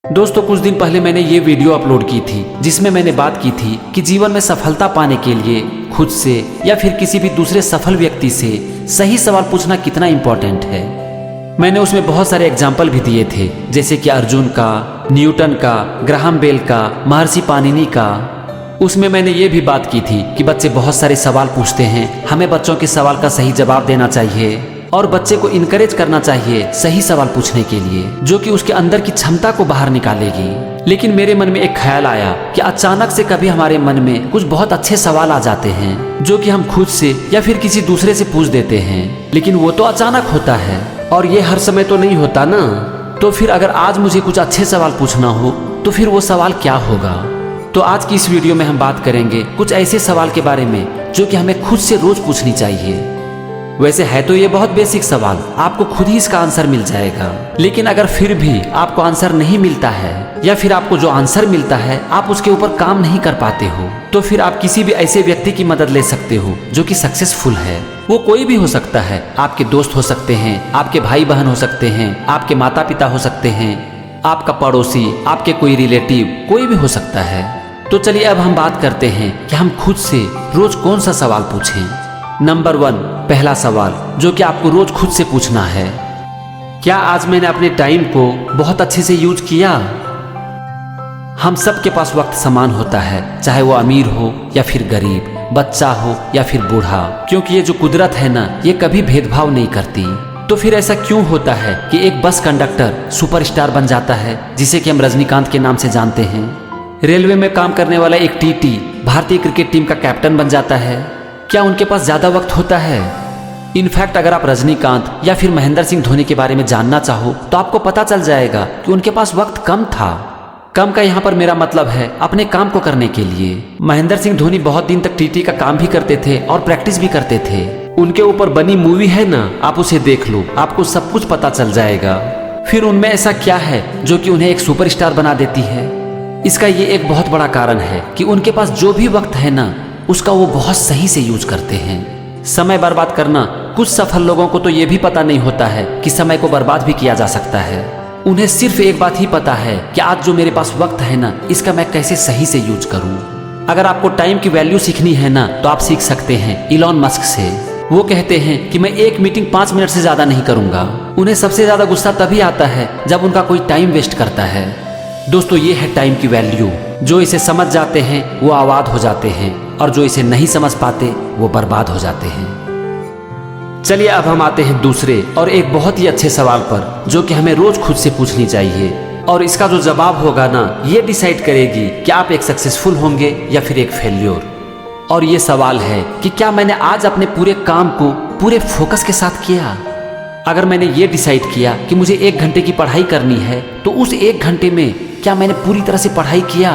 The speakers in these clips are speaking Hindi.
दोस्तों कुछ दिन पहले मैंने ये वीडियो अपलोड की थी जिसमें मैंने बात की थी कि जीवन में सफलता पाने के लिए खुद से या फिर किसी भी दूसरे सफल व्यक्ति से सही सवाल पूछना कितना इम्पोर्टेंट है। मैंने उसमें बहुत सारे एग्जाम्पल भी दिए थे, जैसे कि अर्जुन का, न्यूटन का, ग्राहम बेल का, महर्षि पाणिनि का। उसमें मैंने ये भी बात की थी कि बच्चे बहुत सारे सवाल पूछते हैं, हमें बच्चों के सवाल का सही जवाब देना चाहिए और बच्चे को इनकरेज करना चाहिए सही सवाल पूछने के लिए, जो कि उसके अंदर की क्षमता को बाहर निकालेगी। लेकिन मेरे मन में एक ख्याल आया कि अचानक से कभी हमारे मन में कुछ बहुत अच्छे सवाल आ जाते हैं जो कि हम खुद से या फिर किसी दूसरे से पूछ देते हैं, लेकिन वो तो अचानक होता है और ये हर समय तो नहीं होता ना। तो फिर अगर आज मुझे कुछ अच्छे सवाल पूछना हो तो फिर वो सवाल क्या होगा? तो आज की इस वीडियो में हम बात करेंगे कुछ ऐसे सवाल के बारे में जो कि हमें खुद से रोज पूछनी चाहिए। वैसे है तो ये बहुत बेसिक सवाल, आपको खुद ही इसका आंसर मिल जाएगा, लेकिन अगर फिर भी आपको आंसर नहीं मिलता है या फिर आपको जो आंसर मिलता है आप उसके ऊपर काम नहीं कर पाते हो, तो फिर आप किसी भी ऐसे व्यक्ति की मदद ले सकते हो जो कि सक्सेसफुल है। वो कोई भी हो सकता है, आपके दोस्त हो सकते हैं, आपके भाई बहन हो सकते हैं, आपके माता पिता हो सकते हैं, आपका पड़ोसी, आपके कोई रिलेटिव, कोई भी हो सकता है। तो चलिए अब हम बात करते हैं कि हम खुद से रोज कौन सा सवाल पूछें। नंबर 1, पहला सवाल जो कि आपको रोज खुद से पूछना है, क्या आज मैंने अपने टाइम को बहुत अच्छे से यूज किया? हम सब के पास वक्त समान होता है, चाहे वो अमीर हो या फिर गरीब, बच्चा हो या फिर बूढ़ा, क्योंकि ये जो कुदरत है ना, ये कभी भेदभाव नहीं करती। तो फिर ऐसा क्यों होता है कि एक बस कंडक्टर सुपरस्टार बन जाता है, जिसे कि हम रजनीकांत के नाम से जानते हैं? रेलवे में काम करने वाला एक टीटी भारतीय क्रिकेट टीम का कैप्टन बन जाता है। क्या उनके पास ज्यादा वक्त होता है? इनफैक्ट अगर आप रजनीकांत या फिर महेंद्र सिंह धोनी के बारे में जानना चाहो तो आपको पता चल जाएगा कि उनके पास वक्त कम था। कम का यहाँ पर मेरा मतलब है अपने काम को करने के लिए। महेंद्र सिंह धोनी बहुत दिन तक टीटी का काम भी करते थे और प्रैक्टिस भी करते थे। उनके ऊपर बनी मूवी है ना, आप उसे देख लो, आपको सब कुछ पता चल जाएगा। फिर उनमें ऐसा क्या है जो कि उन्हें एक सुपरस्टार बना देती है? इसका ये एक बहुत बड़ा कारण है कि उनके पास जो भी वक्त है ना, उसका वो बहुत सही से यूज करते हैं। समय बर्बाद करना, कुछ सफल लोगों को तो ये भी पता नहीं होता है कि समय को बर्बाद भी किया जा सकता है। उन्हें सिर्फ एक बात ही पता है कि आज जो मेरे पास वक्त है ना, इसका मैं कैसे सही से यूज करूं। अगर आपको टाइम की वैल्यू सीखनी है ना, तो आप सीख सकते हैं इलॉन मस्क से। वो कहते हैं कि मैं एक मीटिंग 5 मिनट से ज्यादा नहीं करूंगा। उन्हें सबसे ज्यादा गुस्सा तभी आता है जब उनका कोई टाइम वेस्ट करता है। दोस्तों ये है टाइम की वैल्यू। जो इसे समझ जाते हैं वो आबाद हो जाते हैं और जो इसे नहीं समझ पाते वो बर्बाद हो जाते हैं। चलिए अब हम आते हैं दूसरे और एक बहुत ही अच्छे सवाल पर जो कि हमें रोज खुद से पूछनी चाहिए, और इसका जो जवाब होगा ना, ये डिसाइड करेगी कि आप एक सक्सेसफुल होंगे या फिर एक फेल्योर। और ये सवाल है कि क्या मैंने आज अपने पूरे काम को पूरे फोकस के साथ किया? अगर मैंने ये डिसाइड किया कि मुझे 1 घंटे की पढ़ाई करनी है, तो उस 1 घंटे में क्या मैंने पूरी तरह से पढ़ाई किया?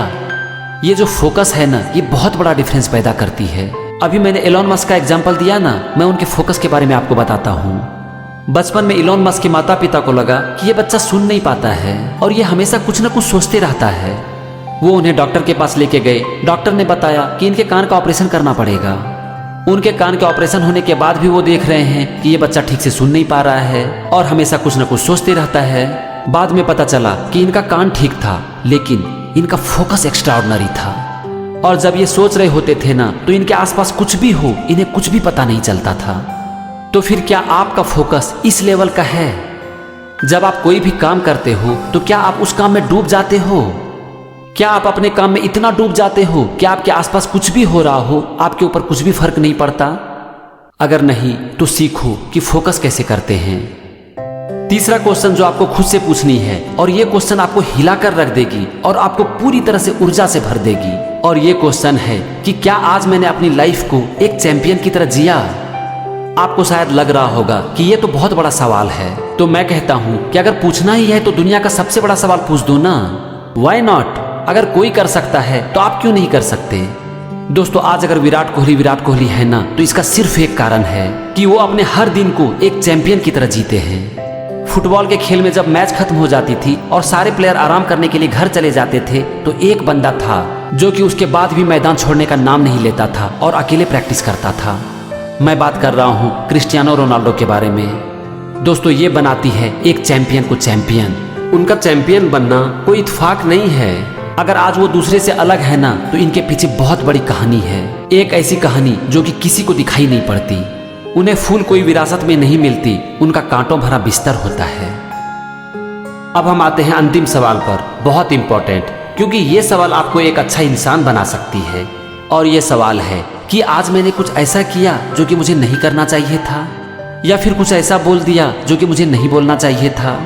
ये जो फोकस है ना, ये बहुत बड़ा डिफरेंस पैदा करती है। अभी मैंने एलोन मस्क का एग्जांपल दिया ना, मैं उनके फोकस के बारे में आपको बताता हूँ। बचपन में एलोन मस्क के माता पिता को लगा कि ये बच्चा सुन नहीं पाता है और ये हमेशा कुछ न कुछ सोचते रहता है। वो उन्हें डॉक्टर के पास लेके गए। डॉक्टर ने बताया कि इनके कान का ऑपरेशन करना पड़ेगा। उनके कान के ऑपरेशन होने के बाद भी वो देख रहे हैं कि ये बच्चा ठीक से सुन नहीं पा रहा है और हमेशा कुछ न कुछ सोचते रहता है। बाद में पता चला कि इनका कान ठीक था, लेकिन इनका फोकस एक्स्ट्राऑर्डिनरी था। और जब ये सोच रहे होते थे ना, तो इनके आसपास कुछ भी हो, इन्हें कुछ भी पता नहीं चलता था। तो फिर क्या आपका फोकस इस लेवल का है? जब आप कोई भी काम करते हो तो क्या आप उस काम में डूब जाते हो? क्या आप अपने काम में इतना डूब जाते हो कि आपके आसपास कुछ भी हो रहा हो, आपके ऊपर कुछ भी फर्क नहीं पड़ता? अगर नहीं तो सीखो कि फोकस कैसे करते हैं। तीसरा क्वेश्चन जो आपको खुद से पूछनी है, और ये क्वेश्चन आपको हिलाकर रख देगी और आपको पूरी तरह से ऊर्जा से भर देगी, और ये क्वेश्चन है कि क्या आज मैंने अपनी लाइफ को एक चैंपियन की तरह जिया? आपको शायद लग रहा होगा कि ये तो बहुत बड़ा सवाल है, तो मैं कहता हूं कि अगर पूछना ही है तो दुनिया का सबसे बड़ा सवाल पूछ दो ना। Why not? अगर कोई कर सकता है तो आप क्यों नहीं कर सकते? दोस्तों आज अगर विराट कोहली है ना, तो इसका सिर्फ एक कारण है कि वो अपने हर दिन को एक चैंपियन की तरह जीते हैं। फुटबॉल के खेल में जब मैच खत्म हो जाती थी और सारे प्लेयर आराम करने के लिए घर चले जाते थे, तो एक बंदा था जो कि उसके बाद भी मैदान छोड़ने का नाम नहीं लेता था और अकेले प्रैक्टिस करता था। मैं बात कर रहा हूँ क्रिस्टियानो रोनाल्डो के बारे में। दोस्तों ये बनाती है एक चैंपियन को चैंपियन। उनका चैंपियन बनना कोई इत्तेफाक नहीं है। अगर आज वो दूसरे से अलग है ना, तो इनके पीछे बहुत बड़ी कहानी है। एक ऐसी कहानी जो कि किसी को दिखाई नहीं पड़ती। उन्हें फूल कोई विरासत में नहीं मिलती, उनका कांटों भरा बिस्तर होता है। अब हम आते हैं अंतिम सवाल पर, बहुत इंपॉर्टेंट, क्योंकि ये सवाल आपको एक अच्छा इंसान बना सकती है। और ये सवाल है कि आज मैंने कुछ ऐसा किया जो कि मुझे नहीं करना चाहिए था, या फिर कुछ ऐसा बोल दिया जो कि मुझे नहीं बोलना चाहिए था।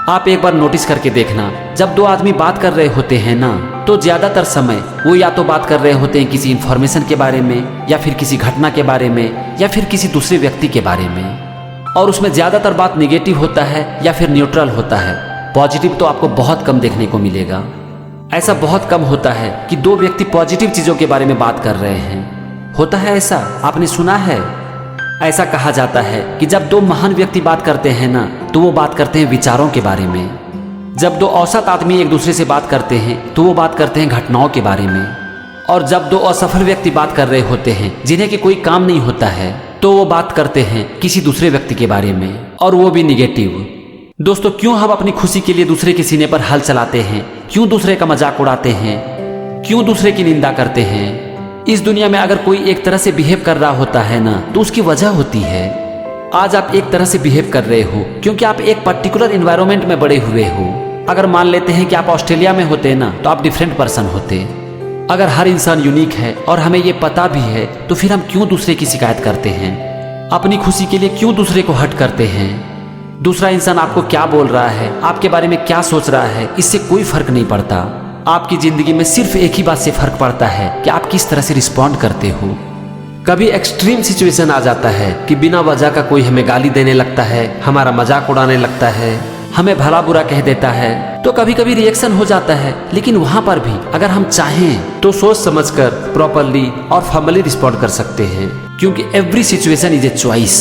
आप एक बार नोटिस करके देखना, जब दो आदमी बात कर रहे होते हैं ना, तो ज्यादातर समय वो या तो बात कर रहे होते हैं किसी इंफॉर्मेशन के बारे में, या फिर किसी घटना के बारे में, या फिर किसी दूसरे व्यक्ति के बारे में। और उसमें ज्यादातर बात निगेटिव होता है या फिर न्यूट्रल होता है। पॉजिटिव तो आपको बहुत कम देखने को मिलेगा। ऐसा बहुत कम होता है कि दो व्यक्ति पॉजिटिव चीजों के बारे में बात कर रहे हैं। होता है ऐसा, आपने सुना है? ऐसा कहा जाता है कि जब दो महान व्यक्ति बात करते हैं ना, तो वो बात करते हैं विचारों के बारे में। जब दो औसत आदमी एक दूसरे से बात करते हैं तो वो बात करते हैं घटनाओं के बारे में। और जब दो असफल व्यक्ति बात कर रहे होते हैं जिन्हें कि कोई काम नहीं होता है, तो वो बात करते हैं किसी दूसरे व्यक्ति के बारे में, और वो भी निगेटिव। दोस्तों, क्यों हम अपनी खुशी के लिए दूसरे के सीने पर हल चलाते हैं? क्यों दूसरे का मजाक उड़ाते हैं? क्यों दूसरे की निंदा करते हैं? इस दुनिया में अगर कोई एक तरह से बिहेव कर रहा होता है ना, तो उसकी वजह होती है। आज आप एक तरह से बिहेव कर रहे हो क्योंकि आप एक पर्टिकुलर एनवायरनमेंट में बड़े हुए हो। अगर मान लेते हैं कि आप ऑस्ट्रेलिया में होते ना, तो आप डिफरेंट पर्सन होते। अगर हर इंसान यूनिक है और हमें ये पता भी है, तो फिर हम क्यों दूसरे की शिकायत करते हैं? अपनी खुशी के लिए क्यों दूसरे को हर्ट करते हैं? दूसरा इंसान आपको क्या बोल रहा है, आपके बारे में क्या सोच रहा है, इससे कोई फर्क नहीं पड़ता। आपकी जिंदगी में सिर्फ एक ही बात से फर्क पड़ता है कि आप किस तरह से रिस्पॉन्ड करते हो। कभी एक्सट्रीम सिचुएशन आ जाता है कि बिना वजह का कोई हमें गाली देने लगता है, हमारा मजाक उड़ाने लगता है, हमें भला बुरा कह देता है, तो कभी कभी रिएक्शन हो जाता है। लेकिन वहां पर भी अगर हम चाहें तो सोच समझकर प्रॉपरली और फॉर्मली रिस्पॉन्ड कर सकते हैं, क्योंकि every situation is a choice.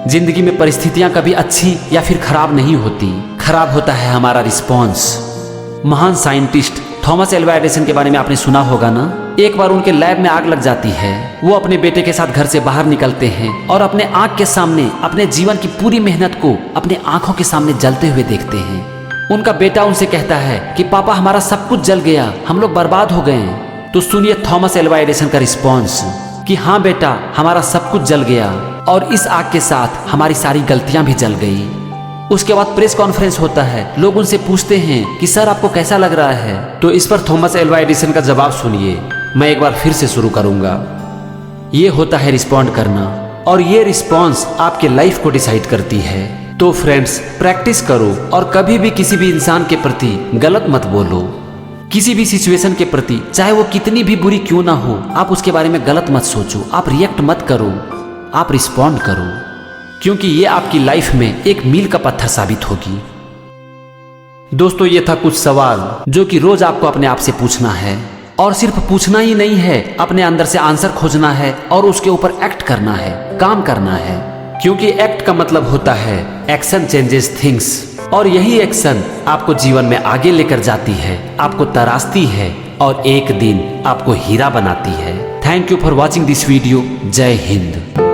जिंदगी में परिस्थितियां कभी अच्छी या फिर खराब नहीं होती, खराब होता है हमारा रिस्पॉन्स। महान साइंटिस्ट थॉमस एल्वा एडिसन के बारे में आपने सुना होगा ना। एक बार उनके लैब में आग लग जाती है। वो अपने बेटे के साथ घर से बाहर निकलते हैं और अपने आंख के सामने अपने जीवन की पूरी मेहनत को अपने आंखों के सामने जलते हुए देखते हैं। उनका बेटा उनसे कहता है कि पापा, हमारा सब कुछ जल गया, हम लोग बर्बाद हो गए। तो सुनिए थॉमस एल्वा एडिसन का रिस्पॉन्स कि हाँ बेटा, हमारा सब कुछ जल गया और इस आग के साथ हमारी सारी गलतियां भी जल गई। उसके बाद प्रेस कॉन्फ्रेंस होता है। लोग उनसे पूछते हैं कि सर, आपको कैसा लग रहा है? तो इस पर थॉमस एल्वा एडिसन का जवाब सुनिए। मैं एक बार फिर से शुरू करूंगा। ये होता है रिस्पॉन्ड करना, और ये रिस्पॉन्स आपके लाइफ को डिसाइड करती है। तो फ्रेंड्स, प्रैक्टिस करो और कभी भी किसी भी इंसान के प्रति गलत मत बोलो। किसी भी सिचुएशन के प्रति, चाहे वो कितनी भी बुरी क्यों ना हो, आप उसके बारे में गलत मत सोचो, आप रिएक्ट मत करो, आप रिस्पॉन्ड करो, क्योंकि ये आपकी लाइफ में एक मील का पत्थर साबित होगी। दोस्तों, ये था कुछ सवाल जो कि रोज आपको अपने आप से पूछना है, और सिर्फ पूछना ही नहीं है, अपने अंदर से आंसर खोजना है और उसके ऊपर एक्ट करना है, काम करना है। क्योंकि एक्ट का मतलब होता है एक्शन चेंजेस थिंग्स, और यही एक्शन आपको जीवन में आगे लेकर जाती है, आपको तराशती है और एक दिन आपको हीरा बनाती है। Thank you for watching this video. जय हिंद।